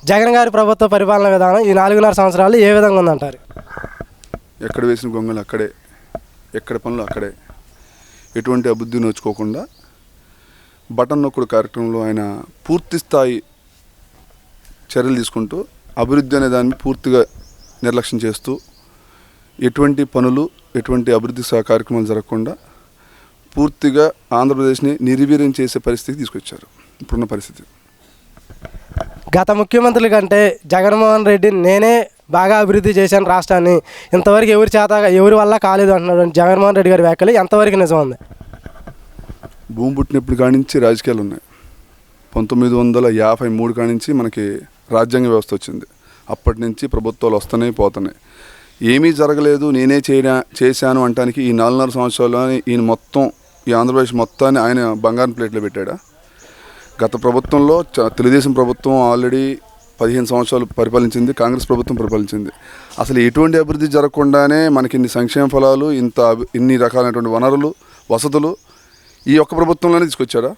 జగన్ గారి ప్రభుత్వ పరిపాలన విధానం ఈ 4.5 సంవత్సరాలు ఏ విధంగా ఉందంటారు? ఎక్కడ వేసిన గొంగలు అక్కడే, ఎక్కడ పనులు అక్కడే, ఎటువంటి అభివృద్ధి నోచుకోకుండా బటన్ నొక్కుడు కార్యక్రమంలో ఆయన పూర్తి స్థాయి చర్యలు తీసుకుంటూ అభివృద్ధి అనే దాన్ని పూర్తిగా నిర్లక్ష్యం చేస్తూ ఎటువంటి పనులు, ఎటువంటి అభివృద్ధి కార్యక్రమాలు జరగకుండా పూర్తిగా ఆంధ్రప్రదేశ్ని నిర్వీర్యం చేసే పరిస్థితికి తీసుకొచ్చారు. ఇప్పుడున్న పరిస్థితి గత ముఖ్యమంత్రుల కంటే జగన్మోహన్ రెడ్డి నేనే బాగా అభివృద్ధి చేశాను రాష్ట్రాన్ని, ఇంతవరకు ఎవరి వల్ల కాలేదు అంటున్నాడు జగన్మోహన్ రెడ్డి గారి వ్యాఖ్యలు ఎంతవరకు నిజం ఉంది? భూమి పుట్టినప్పుడు కానించి రాజకీయాలు ఉన్నాయి. 1953 కానించి మనకి రాజ్యాంగ వ్యవస్థ వచ్చింది. అప్పటి నుంచి ప్రభుత్వాలు వస్తున్నాయి పోతున్నాయి. ఏమీ జరగలేదు, నేనే చేశాను అంటానికి ఈ 4.5 సంవత్సరాల్లోనే ఈయన మొత్తం ఈ ఆంధ్రప్రదేశ్ మొత్తాన్ని ఆయన బంగారం ప్లేట్లో పెట్టాడా? గత ప్రభుత్వంలో తెలుగుదేశం ప్రభుత్వం ఆల్రెడీ 15 సంవత్సరాలు పరిపాలించింది, కాంగ్రెస్ ప్రభుత్వం పరిపాలించింది. అసలు ఎటువంటి అభివృద్ధి జరగకుండానే మనకి ఇన్ని సంక్షేమ ఫలాలు, ఇన్ని రకాలైనటువంటి వనరులు, వసతులు ఈ ఒక్క ప్రభుత్వంలోనే తీసుకొచ్చాడా?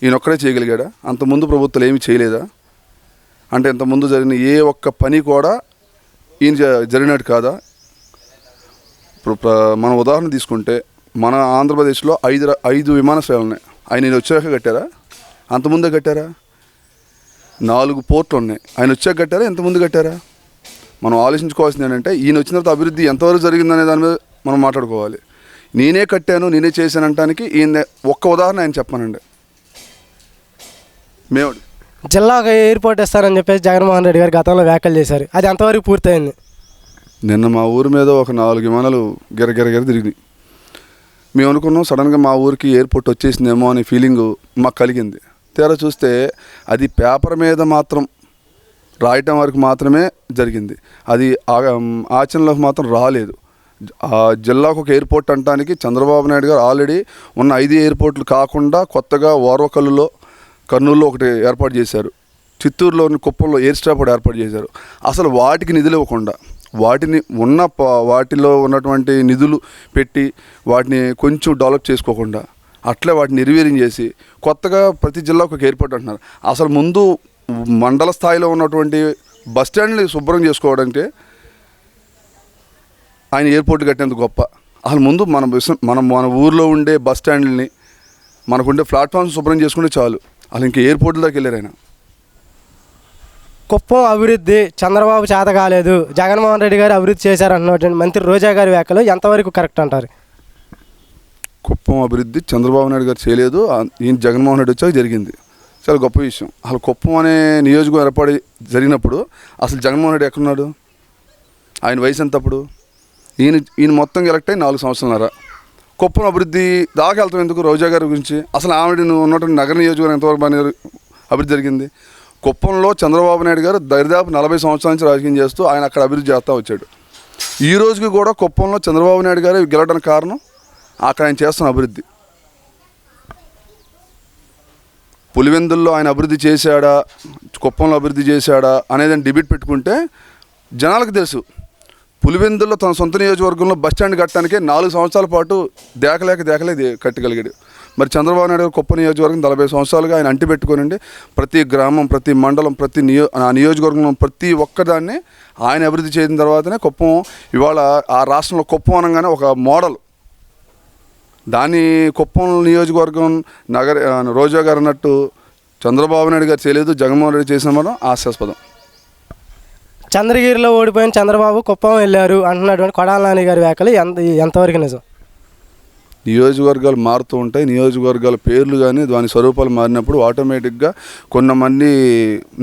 ఈయన ఒక్కడే చేయగలిగాడా? అంతకుముందు ప్రభుత్వాలు ఏమీ చేయలేదా? అంటే ఇంతకుముందు జరిగిన ఏ ఒక్క పని కూడా ఈయన జరిగినట్టు కాదా? ఇప్పుడు మన ఉదాహరణ తీసుకుంటే మన ఆంధ్రప్రదేశ్లో 5 విమానాశ్రయాలు ఉన్నాయి. ఆయన వచ్చాక కట్టారా? అంతకుముందే కట్టారా? 4 పోర్ట్లు ఉన్నాయి. ఆయన వచ్చాక కట్టారా? ఎంతమంది కట్టారా? మనం ఆలోచించుకోవాల్సింది ఏంటంటే ఈయన వచ్చిన తర్వాత అభివృద్ధి ఎంతవరకు జరిగిందనే దాని మీద మనం మాట్లాడుకోవాలి. నేనే కట్టాను, నేనే చేశాను అనడానికి ఈయన ఒక్క ఉదాహరణ ఆయన చెప్పానండి. మేము జిల్లాకు ఎయిర్పోర్ట్ ఇస్తారని చెప్పేసి జగన్మోహన్ రెడ్డి గారు గతంలో వ్యాఖ్యలు చేశారు, అది ఎంతవరకు పూర్తయింది? నిన్న మా ఊరి మీద ఒక 4 విమానాలు గిరగిర తిరిగినాయి. మేము అనుకున్నాం సడన్గా మా ఊరికి ఎయిర్పోర్ట్ వచ్చేసిందేమో అనే ఫీలింగ్ మాకు కలిగింది. తీరా చూస్తే అది పేపర్ మీద మాత్రం రాయటం వరకు మాత్రమే జరిగింది. అది ఆచరణలోకి మాత్రం రాలేదు. ఆ జిల్లాకు ఒక ఎయిర్పోర్ట్ అనడానికి చంద్రబాబు నాయుడు గారు ఆల్రెడీ ఉన్న 5 ఎయిర్పోర్ట్లు కాకుండా కొత్తగా ఓర్వకల్లులో, కర్నూలులో ఒకటి ఏర్పాటు చేశారు. చిత్తూరులోని కుప్పంలో ఎయిర్ స్ట్రాప్ కూడా ఏర్పాటు చేశారు. అసలు వాటికి నిధులు ఇవ్వకుండా వాటిలో ఉన్నటువంటి నిధులు పెట్టి వాటిని కొంచెం డెవలప్ చేసుకోకుండా అట్లే వాటిని నిర్వీర్యం చేసి కొత్తగా ప్రతి జిల్లాకు ఒక ఎయిర్పోర్ట్ అంటున్నారు. అసలు ముందు మండల స్థాయిలో ఉన్నటువంటి బస్ స్టాండ్ని శుభ్రం చేసుకోవడానికి ఆయన ఎయిర్పోర్ట్ కట్టేందుకు గొప్ప. అసలు ముందు మన ఊర్లో ఉండే బస్ స్టాండ్ని, మనకుండే ప్లాట్ఫామ్స్ శుభ్రం చేసుకుంటే చాలు. అసలు ఇంకా ఎయిర్పోర్ట్ దాకా వెళ్ళారు ఆయన. కుప్పం అభివృద్ధి చంద్రబాబు చేత కాలేదు, జగన్మోహన్ రెడ్డి గారు అభివృద్ధి చేశారన్నటువంటి మంత్రి రోజా గారి వ్యాఖ్యలు ఎంతవరకు కరెక్ట్ అంటారు? కుప్పం అభివృద్ధి చంద్రబాబు నాయుడు గారు చేయలేదు, ఈయన జగన్మోహన్ రెడ్డి వచ్చాక జరిగింది. చాలా గొప్ప విషయం. అసలు కుప్పం అనే నియోజకవర్గం ఏర్పాటు జరిగినప్పుడు అసలు జగన్మోహన్ రెడ్డి ఎక్కడున్నాడు? ఆయన వయసు ఎంత అప్పుడు? ఈయన మొత్తం ఎలక్ట్ అయ్యి 4 సంవత్సరాలన్నర. కుప్పం అభివృద్ధి దాకా వెళ్తాం ఎందుకు? రోజా గారి గురించి అసలు ఆవిడ ఉన్నటువంటి నగర నియోజకవర్గం ఎంతవరకు బాగా అభివృద్ధి జరిగింది? కుప్పంలో చంద్రబాబు నాయుడు గారు దరిదాపు 40 సంవత్సరాల నుంచి రాజకీయం చేస్తూ ఆయన అక్కడ అభివృద్ధి చేస్తూ వచ్చాడు. ఈ రోజుకి కూడా కుప్పంలో చంద్రబాబు నాయుడు గారు గెలవడానికి కారణం అక్కడ ఆయన చేస్తున్న అభివృద్ధి. పులివెందుల్లో ఆయన అభివృద్ధి చేశాడా, కుప్పంలో అభివృద్ధి చేశాడా అనేది డిబేట్ పెట్టుకుంటే జనాలకు తెలుసు. పులివెందుల్లో తన సొంత నియోజకవర్గంలో బస్ స్టాండ్ కట్టడానికే 4 సంవత్సరాల పాటు దేకలేక కట్టగలిగాడు. మరి చంద్రబాబు నాయుడు గారు కుప్పం నియోజకవర్గం 40 సంవత్సరాలుగా ఆయన అంటి పెట్టుకోనండి. ప్రతి గ్రామం, ప్రతి మండలం, ప్రతి నియోజకవర్గంలో ప్రతి ఒక్కదాన్ని ఆయన అభివృద్ధి చేసిన తర్వాతనే కుప్పం ఇవాళ ఆ రాష్ట్రంలో కుప్పం అనగానే ఒక మోడల్. దాన్ని కుప్పం నియోజకవర్గం రోజా గారు అన్నట్టు చంద్రబాబు నాయుడు గారు చేయలేదు, జగన్మోహన్ రెడ్డి చేసిన మనం హాస్యాస్పదం. చంద్రగిరిలో ఓడిపోయిన చంద్రబాబు కుప్పం వెళ్ళారు అంటున్నటువంటి కొడాల నాని గారి వ్యాఖ్యలు ఎంతవరకు నిజం? నియోజకవర్గాలు మారుతూ ఉంటాయి. నియోజకవర్గాల పేర్లు కానీ దాని స్వరూపాలు మారినప్పుడు ఆటోమేటిక్గా కొంతమంది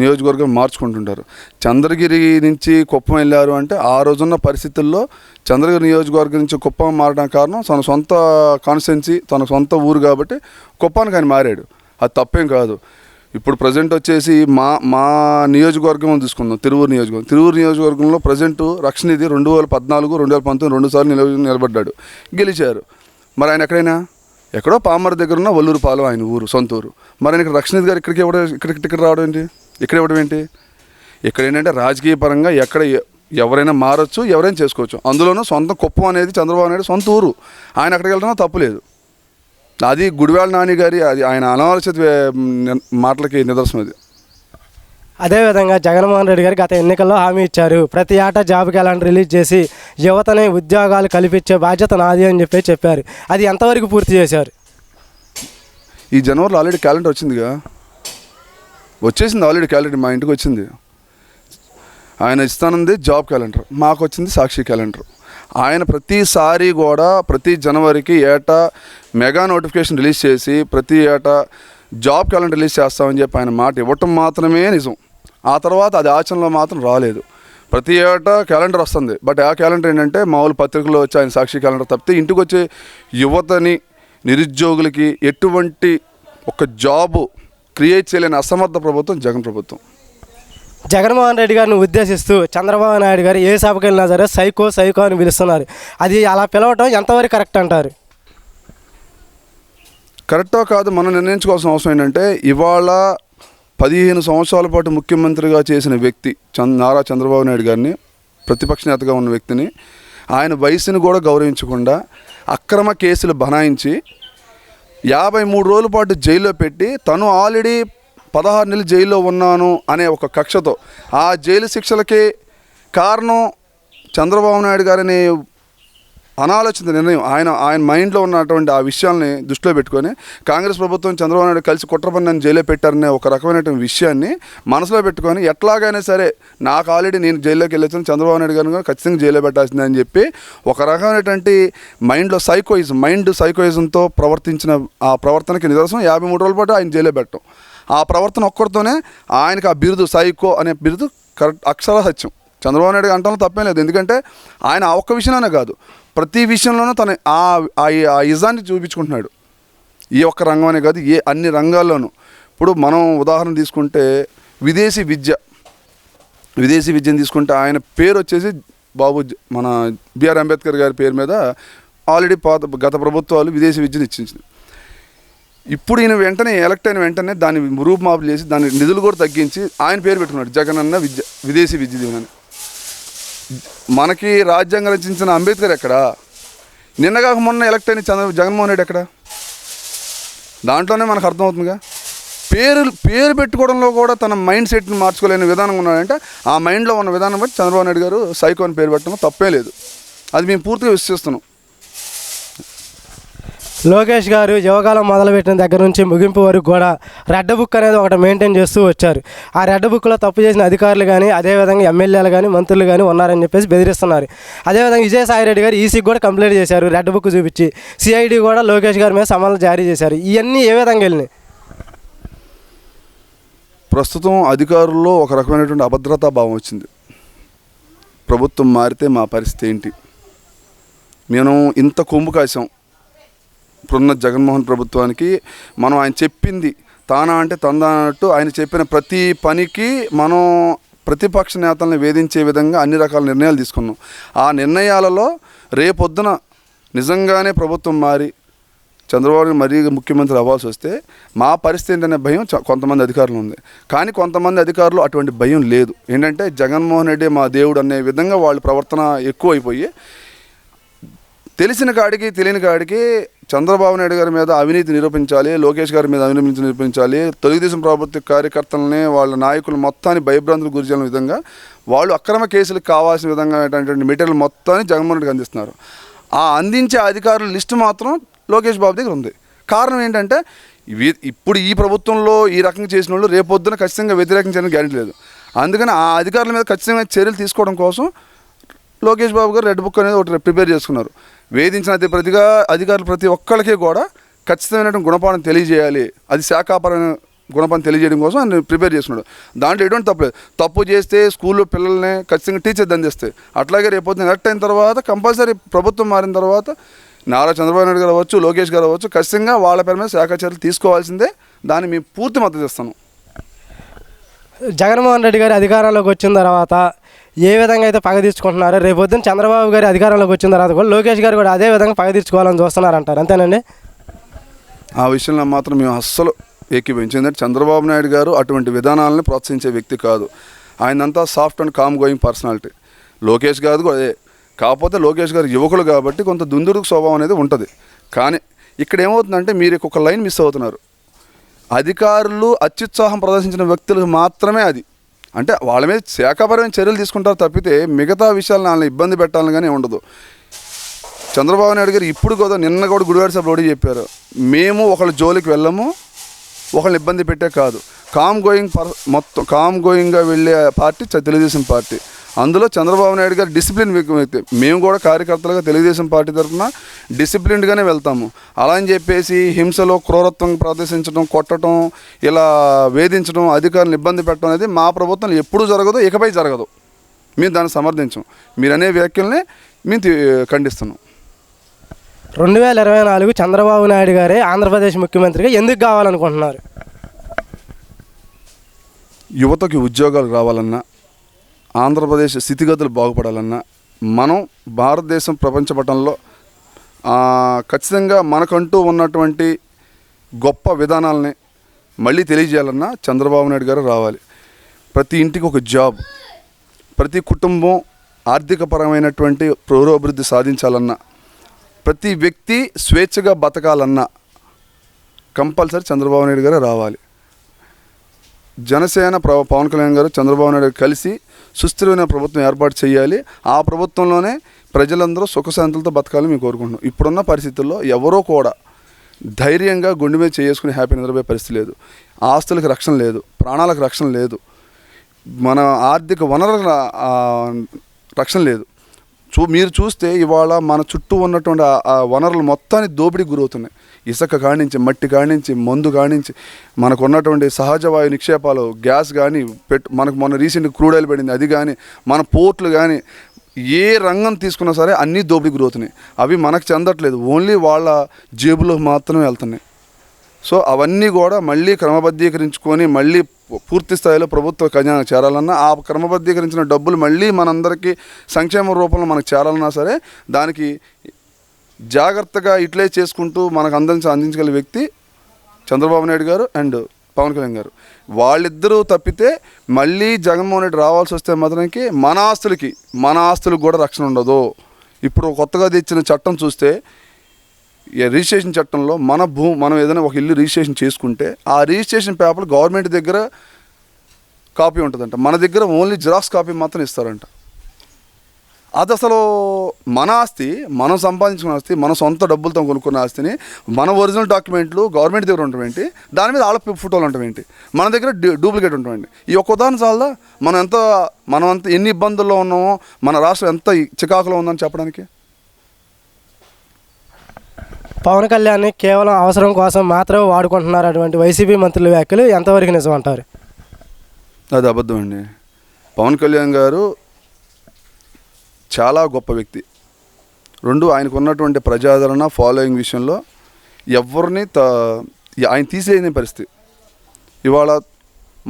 నియోజకవర్గాలు మార్చుకుంటుంటారు. చంద్రగిరి నుంచి కుప్పం వెళ్ళారు అంటే ఆ రోజున్న పరిస్థితుల్లో చంద్రగిరి నియోజకవర్గం నుంచి కుప్పం మారడానికి కారణం తన సొంత కాన్స్టిట్యున్సీ, తన సొంత ఊరు కాబట్టి కుప్పానికి ఆయన మారాడు. అది తప్పేం కాదు. ఇప్పుడు ప్రజెంట్ వచ్చేసి మా నియోజకవర్గం తీసుకుందాం, తిరువూరు నియోజకవర్గంలో ప్రజెంట్ రక్షణనిధి 2014, 2019 2 సార్లు నిలబడ్డాడు, గెలిచారు. మరి ఆయన ఎక్కడో పామర్ దగ్గర ఉన్న వల్లూరుపాలెం ఆయన ఊరు, సొంత ఊరు. మరి ఆయన రక్షణనిధి గారు ఇక్కడికి టికెట్ రావడం ఏంటి? ఇక్కడ ఇవ్వడం ఏంటి? ఇక్కడ ఏంటంటే రాజకీయ పరంగా ఎవరైనా మారచ్చు, ఎవరైనా చేసుకోవచ్చు. అందులోనూ సొంత కుప్పం అనేది చంద్రబాబు నాయుడు సొంత ఊరు. ఆయన అక్కడికి వెళ్ళడం తప్పులేదు. అది గుడివాళ్ళ నాని గారి అది ఆయన అనాలోచిత మాటలకి నిదర్శనం. అది అదేవిధంగా జగన్మోహన్ రెడ్డి గారు గత ఎన్నికల్లో హామీ ఇచ్చారు, ప్రతి ఏటా జాబ్ క్యాలెండర్ రిలీజ్ చేసి యువతని ఉద్యోగాలు కల్పించే బాధ్యత నాది అని చెప్పారు. అది ఎంతవరకు పూర్తి చేశారు? ఈ జనవరిలో ఆల్రెడీ క్యాలెండర్ వచ్చిందిగా, వచ్చేసింది ఆల్రెడీ క్యాలెండర్, మా ఇంటికి వచ్చింది. ఆయన ఇస్తానంది జాబ్ క్యాలెండర్, మాకు వచ్చింది సాక్షి క్యాలెండర్. ఆయన ప్రతిసారి కూడా ప్రతి జనవరికి ఏటా మెగా నోటిఫికేషన్ రిలీజ్ చేసి ప్రతి ఏటా జాబ్ క్యాలెండర్ రిలీజ్ చేస్తామని చెప్పి ఆయన మాట ఇవ్వటం మాత్రమే నిజం. ఆ తర్వాత అది ఆచరణలో మాత్రం రాలేదు. ప్రతి ఏటా క్యాలెండర్ వస్తుంది, బట్ ఆ క్యాలెండర్ ఏంటంటే మామూలు పత్రికల్లో వచ్చి ఆయన సాక్షి క్యాలెండర్ తప్పితే ఇంటికి వచ్చే యువతని, నిరుద్యోగులకి ఎటువంటి ఒక జాబు క్రియేట్ చేయలేని అసమర్థ ప్రభుత్వం జగన్ ప్రభుత్వం. జగన్మోహన్ రెడ్డి గారిని ఉద్దేశిస్తూ చంద్రబాబు నాయుడు గారు ఏ సభకి వెళ్ళినా సరే సైకో సైకో అని పిలుస్తున్నారు. అది అలా పిలవటం ఎంతవరకు కరెక్ట్ అంటారు? కరెక్టో కాదు మనం నిర్ణయించుకోవాల్సిన అవసరం ఏంటంటే, ఇవాళ 15 సంవత్సరాల పాటు ముఖ్యమంత్రిగా చేసిన వ్యక్తి నారా చంద్రబాబు నాయుడు గారిని, ప్రతిపక్ష నేతగా ఉన్న వ్యక్తిని, ఆయన వయసుని కూడా గౌరవించకుండా అక్రమ కేసులు బనాయించి 53 రోజుల పాటు జైల్లో పెట్టి తను ఆల్రెడీ 16 నెలలు జైల్లో ఉన్నాను అనే ఒక కక్షతో ఆ జైలు శిక్షలకి కారణం చంద్రబాబు నాయుడు గారిని అనాలోచిత నిర్ణయం. ఆయన మైండ్లో ఉన్నటువంటి ఆ విషయాల్ని దృష్టిలో పెట్టుకొని కాంగ్రెస్ ప్రభుత్వం చంద్రబాబు నాయుడు కలిసి కుట్రపన్నని జైల్లో పెట్టారనే ఒక రకమైనటువంటి విషయాన్ని మనసులో పెట్టుకొని ఎట్లాగైనా సరే నాకు ఆల్రెడీ నేను జైల్లోకి వెళ్ళొచ్చాను, చంద్రబాబు నాయుడు గారిని కూడా ఖచ్చితంగా జైల్లో పెట్టాల్సిందే అని చెప్పి ఒక రకమైనటువంటి మైండ్ సైకోయిజంతో ప్రవర్తించిన ఆ ప్రవర్తనకి నిదర్శనం 53 రోజుల పాటు ఆయన జైల్లో పెట్టడం. ఆ ప్రవర్తన ఒక్కరితోనే ఆయనకు ఆ బిరుదు సైకో అనే బిరుదు కరెక్ట్ అక్షర సత్యం. చంద్రబాబు నాయుడు అంటాలో తప్పేం లేదు, ఎందుకంటే ఆయన ఆ ఒక్క విషయంలోనే కాదు ప్రతి విషయంలోనూ తన ఆ ఇజాన్ని చూపించుకుంటున్నాడు. ఈ ఒక్క రంగం అనే కాదు, అన్ని రంగాల్లోనూ. ఇప్పుడు మనం ఉదాహరణ తీసుకుంటే విదేశీ విద్యను తీసుకుంటే ఆయన పేరు వచ్చేసి మన బిఆర్ అంబేద్కర్ గారి పేరు మీద ఆల్రెడీ గత ప్రభుత్వాలు విదేశీ విద్యను ఇచ్చింది. ఇప్పుడు ఈయన వెంటనే ఎలక్ట్ అయిన వెంటనే దాన్ని రూపుమాపు చేసి దాని నిధులు కూడా తగ్గించి ఆయన పేరు పెట్టుకున్నాడు, జగనన్న విదేశీ విద్య దీవెన. మనకి రాజ్యాంగం రచించిన అంబేద్కర్ ఎక్కడ? నిన్నగాక మొన్న ఎలక్ట్ అయిన జగన్మోహన్ రెడ్డి ఎక్కడ? దాంట్లోనే మనకు అర్థమవుతుందిగా. పేరు పెట్టుకోవడంలో కూడా తన మైండ్ సెట్ని మార్చుకోలేని విధానం ఉన్నాడంటే ఆ మైండ్లో ఉన్న విధానం బట్టి చంద్రబాబు నాయుడు గారు సైకో అని పేరు పెట్టడం తప్పే లేదు. అది మేము పూర్తిగా విశ్వసిస్తున్నాం. లోకేష్ గారు యువకాలం మొదలుపెట్టిన దగ్గర నుంచి ముగింపు వరకు కూడా రెడ్ బుక్ అనేది ఒకటి మెయింటైన్ చేస్తూ వచ్చారు. ఆ రెడ్ బుక్లో తప్పు చేసిన అధికారులు కానీ, అదేవిధంగా ఎమ్మెల్యేలు కానీ, మంత్రులు కానీ ఉన్నారని చెప్పేసి బెదిరిస్తున్నారు. అదేవిధంగా విజయసాయి రెడ్డి గారు ఈసీకి కూడా కంప్లైంట్ చేశారు రెడ్ బుక్ చూపించి. సిఐడి కూడా లోకేష్ గారి మీద సమన్లు జారీ చేశారు. ఇవన్నీ ఏ విధంగా వెళ్ళినాయి? ప్రస్తుతం అధికారుల్లో ఒక రకమైనటువంటి అభద్రతా భావం వచ్చింది. ప్రభుత్వం మారితే మా పరిస్థితి ఏంటి? మేము ఇంత కొమ్ము కాసాం ఇప్పుడున్న జగన్మోహన్ ప్రభుత్వానికి. మనం ఆయన చెప్పింది తానా అంటే తందా అన్నట్టు ఆయన చెప్పిన ప్రతి పనికి మనం ప్రతిపక్ష నేతలను వేధించే విధంగా అన్ని రకాల నిర్ణయాలు తీసుకున్నాం. ఆ నిర్ణయాలలో రేపొద్దున నిజంగానే ప్రభుత్వం మారి చంద్రబాబు మరీ ముఖ్యమంత్రి అవ్వాల్సి వస్తే మా పరిస్థితి ఏంటనే భయం కొంతమంది అధికారులు ఉంది. కానీ కొంతమంది అధికారులు అటువంటి భయం లేదు. ఏంటంటే జగన్మోహన్ రెడ్డి మా దేవుడు అనే విధంగా వాళ్ళ ప్రవర్తన ఎక్కువైపోయి తెలిసిన కాడికి తెలియని కాడికి చంద్రబాబు నాయుడు గారి మీద అవినీతి నిరూపించాలి, లోకేష్ గారి మీద అవినీతి నిరూపించాలి, తెలుగుదేశం ప్రభుత్వ కార్యకర్తలని వాళ్ళ నాయకులు మొత్తాన్ని భయభ్రాంతులకు గురి చేయాలని విధంగా వాళ్ళు అక్రమ కేసులకు కావాల్సిన విధంగా మెటీరియల్ మొత్తాన్ని జగన్మోహన్ రెడ్డికి అందిస్తున్నారు. ఆ అందించే అధికారుల లిస్టు మాత్రం లోకేష్ బాబు దగ్గర ఉంది. కారణం ఏంటంటే ఇప్పుడు ఈ ప్రభుత్వంలో ఈ రకంగా చేసిన వాళ్ళు రేపొద్దున ఖచ్చితంగా వ్యతిరేకించడానికి గ్యారెంటీ లేదు. అందుకని ఆ అధికారుల మీద ఖచ్చితంగా చర్యలు తీసుకోవడం కోసం లోకేష్ బాబు గారు రెడ్ బుక్ అనేది ఒకటి ప్రిపేర్ చేసుకున్నారు. వేధించిన ప్రతిగా అధికారులు ప్రతి ఒక్కరికి కూడా ఖచ్చితమైనటువంటి గుణపాఠం తెలియజేయాలి, అది శాఖాపరమైన గుణపాఠం తెలియజేయడం కోసం ఆయన ప్రిపేర్ చేసుకున్నాడు. దాంట్లో ఎటువంటి తప్పలేదు. తప్పు చేస్తే స్కూల్లో పిల్లల్ని ఖచ్చితంగా టీచర్ దందిస్తాయి. అట్లాగే రేపొద్దున ఎలక్ట్ అయిన తర్వాత కంపల్సరీ ప్రభుత్వం మారిన తర్వాత నారా చంద్రబాబు నాయుడు గారు అవ్వచ్చు, లోకేష్ గారు అవ్వచ్చు, ఖచ్చితంగా వాళ్ళ పేరు మీద శాఖ చర్యలు తీసుకోవాల్సిందే. దాన్ని మేము పూర్తి మద్దతు ఇస్తాను. జగన్మోహన్ రెడ్డి గారు అధికారంలోకి వచ్చిన తర్వాత ఏ విధంగా అయితే పగ తీర్చుకుంటున్నారో రేపొద్దున చంద్రబాబు గారి అధికారంలోకి వచ్చిన తర్వాత కూడా లోకేష్ గారు కూడా అదే విధంగా పగ తీర్చుకోవాలని చూస్తున్నారంటారు, అంతేనండి? ఆ విషయంలో మాత్రం మేము అస్సలు ఏకీభవించాం. ఎందుకంటే చంద్రబాబు నాయుడు గారు అటువంటి విధానాలను ప్రోత్సహించే వ్యక్తి కాదు. ఆయనంతా soft and calm going personality. Lokesh garu కూడా అదే. కాకపోతే లోకేష్ గారు యువకులు కాబట్టి కొంత దుందుడుకు స్వభావం అనేది ఉంటుంది. కానీ ఇక్కడ ఏమవుతుందంటే మీరు ఒక లైన్ మిస్ అవుతున్నారు. అధికారులు అత్యుత్సాహం ప్రదర్శించిన వ్యక్తులకు మాత్రమే అది అంటే వాళ్ళ మీద శాఖాపరమైన చర్యలు తీసుకుంటారు తప్పితే మిగతా విషయాలను వాళ్ళని ఇబ్బంది పెట్టాలని కానీ ఉండదు. చంద్రబాబు నాయుడు గారు ఇప్పుడు కూడా నిన్న కూడా గుడివాడ సభలో ఒకటి చెప్పారు, మేము ఒకళ్ళ జోలికి వెళ్ళము, ఒకళ్ళని ఇబ్బంది పెట్టే కాదు. మొత్తం కామ్ గోయింగ్గా వెళ్ళే పార్టీ తెలుగుదేశం పార్టీ. అందులో చంద్రబాబు నాయుడు గారు డిసిప్లిన్ వ్యక్తి. మేము కూడా కార్యకర్తలుగా తెలుగుదేశం పార్టీ తరఫున డిసిప్లిన్డ్గానే వెళ్తాము. అలా అని చెప్పేసి హింసలో క్రూరత్వం ప్రదర్శించడం, కొట్టడం, ఇలా వేధించడం, అధికారులను ఇబ్బంది పెట్టడం అనేది మా ప్రభుత్వం ఎప్పుడూ జరగదు, ఇకపై జరగదు. మేము దాన్ని సమర్థించాం. మీరు అనే వ్యాఖ్యల్ని మేము ఖండిస్తున్నాం. 2024 చంద్రబాబు నాయుడు గారే ఆంధ్రప్రదేశ్ ముఖ్యమంత్రిగా ఎందుకు కావాలనుకుంటున్నారు? యువతకి ఉద్యోగాలు రావాలన్నా, ఆంధ్రప్రదేశ్ స్థితిగతులు బాగుపడాలన్నా, మనం భారతదేశం ప్రపంచ పటంలో ఖచ్చితంగా మనకంటూ ఉన్నటువంటి గొప్ప విధానాలని మళ్ళీ తెలియజేయాలన్నా చంద్రబాబు నాయుడు గారు రావాలి. ప్రతి ఇంటికి ఒక జాబ్, ప్రతి కుటుంబం ఆర్థికపరమైనటువంటి పురోభివృద్ధి సాధించాలన్నా, ప్రతి వ్యక్తి స్వేచ్ఛగా బతకాలన్నా కంపల్సరీ చంద్రబాబు నాయుడు గారు రావాలి. జనసేన పవన్ కళ్యాణ్ గారు చంద్రబాబు నాయుడు కలిసి సుస్థిరమైన ప్రభుత్వం ఏర్పాటు చేయాలి. ఆ ప్రభుత్వంలోనే ప్రజలందరూ సుఖశాంతులతో బతకాలని మేము కోరుకుంటున్నాం. ఇప్పుడున్న పరిస్థితుల్లో ఎవరో కూడా ధైర్యంగా గుండె మీద చేసుకుని హ్యాపీ నిద్రపోయే పరిస్థితి లేదు. ఆస్తులకు రక్షణ లేదు, ప్రాణాలకు రక్షణ లేదు, మన ఆర్థిక వనరుల రక్షణ లేదు. మీరు చూస్తే ఇవాళ మన చుట్టూ ఉన్నటువంటి ఆ వనరులు మొత్తాన్ని దోపిడీకి గురవుతున్నాయి. ఇసుక కానించి, మట్టి కానించి, మందు కానించి, మనకు ఉన్నటువంటి సహజ వాయు నిక్షేపాలు, గ్యాస్ కానీ, మనకు మొన్న రీసెంట్ క్రూడ్ ఆయిల్ పడింది, అది కానీ, మన పోర్ట్లు కానీ, ఏ రంగం తీసుకున్నా సరే అన్నీ దోపిడీకి గురవుతున్నాయి. అవి మనకు చెందట్లేదు, ఓన్లీ వాళ్ళ జేబులో మాత్రమే వెళ్తున్నాయి. సో అవన్నీ కూడా మళ్ళీ క్రమబద్ధీకరించుకొని మళ్ళీ పూర్తి స్థాయిలో ప్రభుత్వ ఖజానా చేరాలన్నా, ఆ క్రమబద్ధీకరించిన డబ్బులు మళ్ళీ మనందరికీ సంక్షేమ రూపంలో మనకు చేరాలన్నా సరే దానికి జాగ్రత్తగా యూటిలైజ్ చేసుకుంటూ మనకు అందించగల వ్యక్తి చంద్రబాబు నాయుడు గారు అండ్ పవన్ కళ్యాణ్ గారు. వాళ్ళిద్దరూ తప్పితే మళ్ళీ జగన్మోహన్ రెడ్డి రావాల్సి వస్తే మాత్రానికి మన ఆస్తులకు కూడా రక్షణ ఉండదు. ఇప్పుడు కొత్తగా తెచ్చిన చట్టం చూస్తే రిజిస్ట్రేషన్ చట్టంలో మనం ఏదైనా ఒక ఇల్లు రిజిస్ట్రేషన్ చేసుకుంటే ఆ రిజిస్ట్రేషన్ పేపర్ గవర్నమెంట్ దగ్గర కాపీ ఉంటుందంట, మన దగ్గర ఓన్లీ జిరాక్స్ కాపీ మాత్రం ఇస్తారంట. అది అసలు మన ఆస్తి, మనం సంపాదించుకున్న ఆస్తి, మన సొంత డబ్బులతో కొనుక్కున్న ఆస్తిని మన ఒరిజినల్ డాక్యుమెంట్లు గవర్నమెంట్ దగ్గర ఉంటామేంటి, దాని మీద వాళ్ళ ఫోటోలు ఉంటామేంటి, మన దగ్గర డూప్లికేట్ ఉంటామండి. ఈ ఒక్క ఉదాహరణ చాలదా మనం అంత ఎన్ని ఇబ్బందుల్లో ఉన్నామో, మన రాష్ట్రం ఎంత చికాకులో ఉందని చెప్పడానికి. పవన్ కళ్యాణ్ని కేవలం అవసరం కోసం మాత్రమే వాడుకుంటున్నారు అటువంటి వైసీపీ మంత్రుల వ్యాఖ్యలు ఎంతవరకు నిజం అంటారు? అది అబద్ధం అండి. పవన్ కళ్యాణ్ గారు చాలా గొప్ప వ్యక్తి. ఆయనకు ఉన్నటువంటి ప్రజాదరణ, ఫాలోయింగ్ విషయంలో ఎవరిని ఆయన తీసేయని పరిస్థితి. ఇవాళ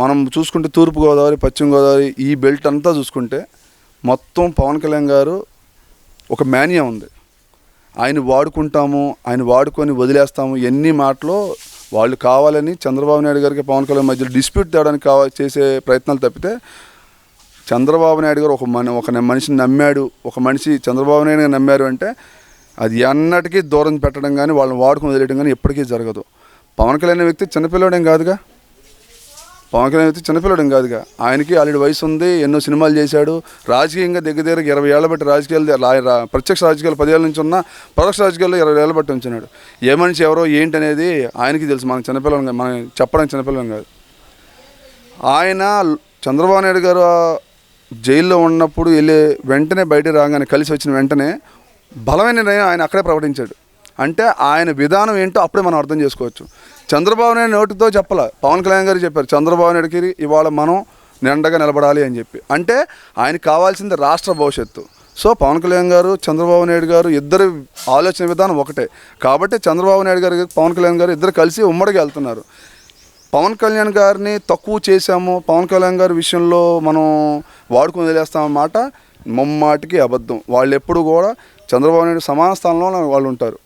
మనం చూసుకుంటే తూర్పుగోదావరి, పశ్చిమ గోదావరి, ఈ బెల్ట్ అంతా చూసుకుంటే మొత్తం పవన్ కళ్యాణ్ గారు ఒక మేనియా ఉంది. ఆయన వాడుకుంటాము, ఆయన వాడుకొని వదిలేస్తాము, ఎన్ని మాటలో వాళ్ళు కావాలని చంద్రబాబు నాయుడు గారికి పవన్ కళ్యాణ్ మధ్యలో డిస్ప్యూట్ తేవడానికి చేసే ప్రయత్నాలు తప్పితే చంద్రబాబు నాయుడు గారు ఒక మనిషిని నమ్మాడు, ఒక మనిషి చంద్రబాబు నాయుడు గారు నమ్మారు అంటే అది ఎన్నటికీ దూరం పెట్టడం కానీ వాళ్ళని వాడుకొని వదిలేయడం కానీ ఎప్పటికీ జరగదు. పవన్ కళ్యాణ్ వ్యక్తి చిన్నపిల్లడేం కాదుగా, ఆయనకి ఆల్రెడీ వయసు ఉంది, ఎన్నో సినిమాలు చేశాడు, రాజకీయంగా దగ్గర 20 ఏళ్ల బట్టి రాజకీయాలు, ప్రత్యక్ష రాజకీయాలు 10 ఏళ్ళ నుంచి ఉన్నా, పరోక్ష రాజకీయాల్లో 20 ఏళ్ల బట్టి ఉంచున్నాడు. ఏ మనిషి ఎవరో ఏంటి అనేది ఆయనకి తెలుసు, మనం చిన్నపిల్లలు, మనం చెప్పడానికి చిన్నపిల్లలం కాదు. ఆయన చంద్రబాబు నాయుడు గారు జైల్లో ఉన్నప్పుడు వెంటనే బయట రాగానే, కలిసి వచ్చిన వెంటనే బలమైన నిర్ణయం ఆయన అక్కడే ప్రకటించాడు. అంటే ఆయన విధానం ఏంటో అప్పుడే మనం అర్థం చేసుకోవచ్చు. చంద్రబాబు నాయుడు నోటితో చెప్పాల, పవన్ కళ్యాణ్ గారు చెప్పారు చంద్రబాబు నాయుడుకి ఇవాళ మనం నిండగా నిలబడాలి అని చెప్పి. అంటే ఆయనకు కావాల్సింది రాష్ట్ర భవిష్యత్తు. సో పవన్ కళ్యాణ్ గారు, చంద్రబాబు నాయుడు గారు ఇద్దరు ఆలోచన విధానం ఒకటే. కాబట్టి చంద్రబాబు నాయుడు గారు, పవన్ కళ్యాణ్ గారు ఇద్దరు కలిసి ఉమ్మడిగా వెళ్తున్నారు. పవన్ కళ్యాణ్ గారిని తక్కువ చేశాము, పవన్ కళ్యాణ్ గారి విషయంలో మనం వాడుకొని వదిలేస్తామన్నమాట ముమ్మాటికి అబద్ధం. వాళ్ళు ఎప్పుడు కూడా చంద్రబాబు నాయుడు సమాన స్థానంలో వాళ్ళు ఉంటారు.